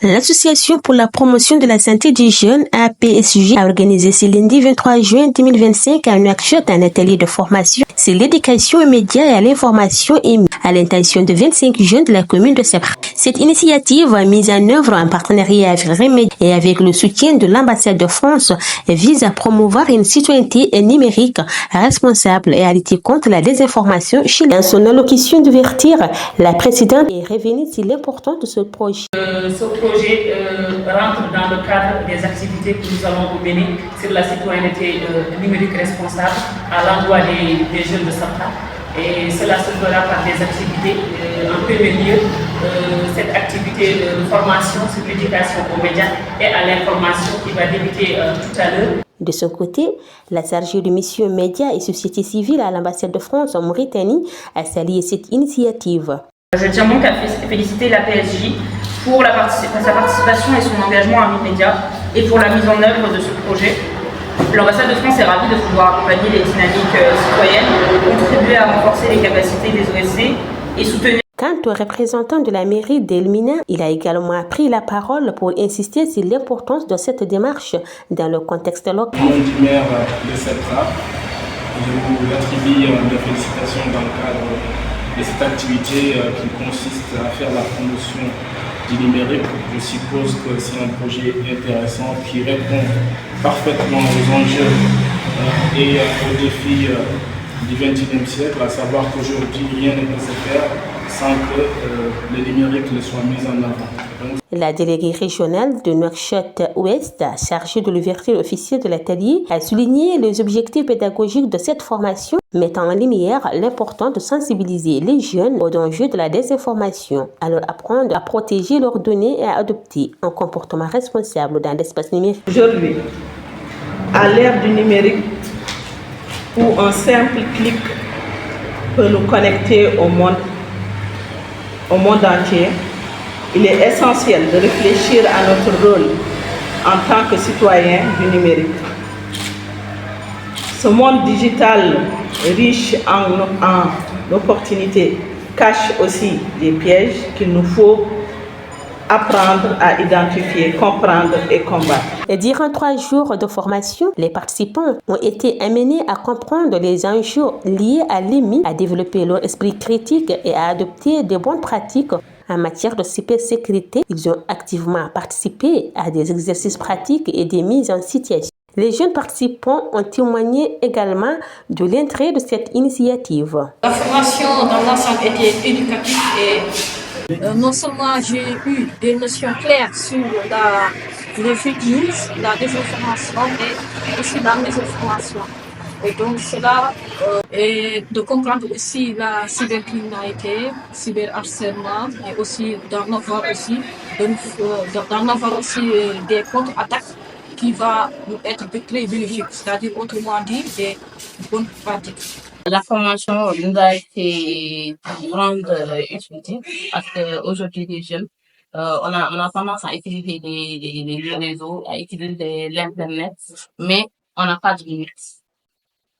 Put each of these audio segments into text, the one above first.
L'Association pour la promotion de la santé des jeunes, APSJ, a organisé ce lundi 23 juin 2025 à Nouakchott un atelier de formation sur l'éducation aux médias et à l'information émis à l'intention de 25 jeunes de la commune de Sèvres. Cette initiative, mise en œuvre en partenariat avec Remedy et avec le soutien de l'ambassade de France, vise à promouvoir une citoyenneté numérique responsable et à lutter contre la désinformation chez les. Dans son allocution d'ouverture, la présidente est revenue sur l'importance de ce projet. Ce projet rentre dans le cadre des activités que nous allons mener sur la citoyenneté numérique responsable à l'endroit des jeunes de Sèvres. Et cela se fera par des activités, en premier lieu, cette activité de formation sur l'éducation aux médias et à l'information qui va débuter tout à l'heure. De son côté, la chargée de mission médias et société civile à l'ambassade de France en Mauritanie a salué cette initiative. Je tiens donc à féliciter la PSJ pour sa participation et son engagement à Médias et pour la mise en œuvre de ce projet. L'ambassade de France est ravie de pouvoir accompagner les dynamiques citoyennes, contribuer à renforcer les capacités des OSC et soutenir. Quant au représentant de la mairie d'Elmina, il a également pris la parole pour insister sur l'importance de cette démarche dans le contexte local. Au nom du maire de Sèvres, je vous attribue mes félicitations dans le cadre de cette activité qui consiste à faire la promotion du numérique. Je suppose que c'est un projet intéressant qui répond parfaitement aux enjeux et aux défis du XXIe siècle, à savoir qu'aujourd'hui rien ne peut se faire sans que le numérique ne soit mis en avant. La déléguée régionale de Nouakchott-Ouest, chargée de l'ouverture officielle de l'atelier, a souligné les objectifs pédagogiques de cette formation, mettant en lumière l'importance de sensibiliser les jeunes aux dangers de la désinformation, à leur apprendre à protéger leurs données et à adopter un comportement responsable dans l'espace numérique. Aujourd'hui, à l'ère du numérique, où un simple clic peut nous connecter au monde entier, il est essentiel de réfléchir à notre rôle en tant que citoyen du numérique. Ce monde digital riche en opportunités cache aussi des pièges qu'il nous faut apprendre à identifier, comprendre et combattre. Et durant 3 jours de formation, les participants ont été amenés à comprendre les enjeux liés à l'EMI, à développer leur esprit critique et à adopter de bonnes pratiques en matière de cybersécurité. Ils ont activement participé à des exercices pratiques et des mises en situation. Les jeunes participants ont témoigné également de l'intérêt de cette initiative. La formation dans l'ensemble était éducative et non seulement j'ai eu des notions claires sur les fake news, la désinformation, mais aussi la mésinformation. Et donc cela, et de comprendre aussi la cybercriminalité, cyberharcèlement, et aussi d'en avoir aussi des contre-attaques qui va nous être très bénéfique, c'est-à-dire autrement dit des bonnes pratiques. La formation nous a été de grande utilité parce qu'aujourd'hui les jeunes, on a tendance à utiliser les réseaux, à utiliser l'internet, mais on n'a pas de limites.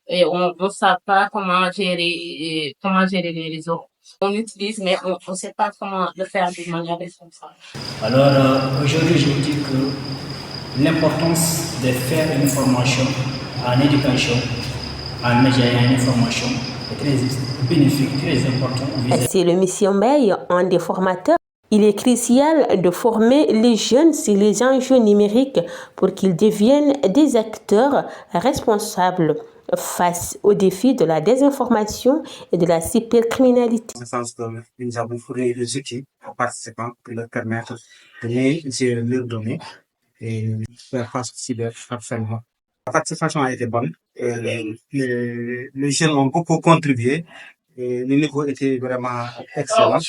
Et on ne sait pas comment gérer les réseaux. On utilise, mais on ne sait pas comment le faire de manière responsable. Alors aujourd'hui, je dis que l'importance de faire une formation en éducation, en médias et en information est très bénéfique, très important. C'est le Mission Bay, un des formateurs. Il est crucial de former les jeunes sur les enjeux numériques pour qu'ils deviennent des acteurs responsables face aux défis de la désinformation et de la cybercriminalité. Dans ce sens, nous avons fourni les outils aux participants pour leur permettre de mieux gérer leurs données et faire face au cyberharcèlement. La participation a été bonne. Les jeunes ont beaucoup contribué. Et le niveau était vraiment excellent.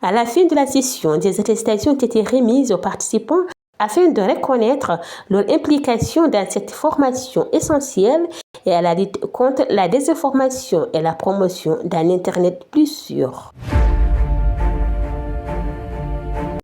À la fin de la session, des attestations ont été remises aux participants afin de reconnaître leur implication dans cette formation essentielle et à la lutte contre la désinformation et la promotion d'un Internet plus sûr.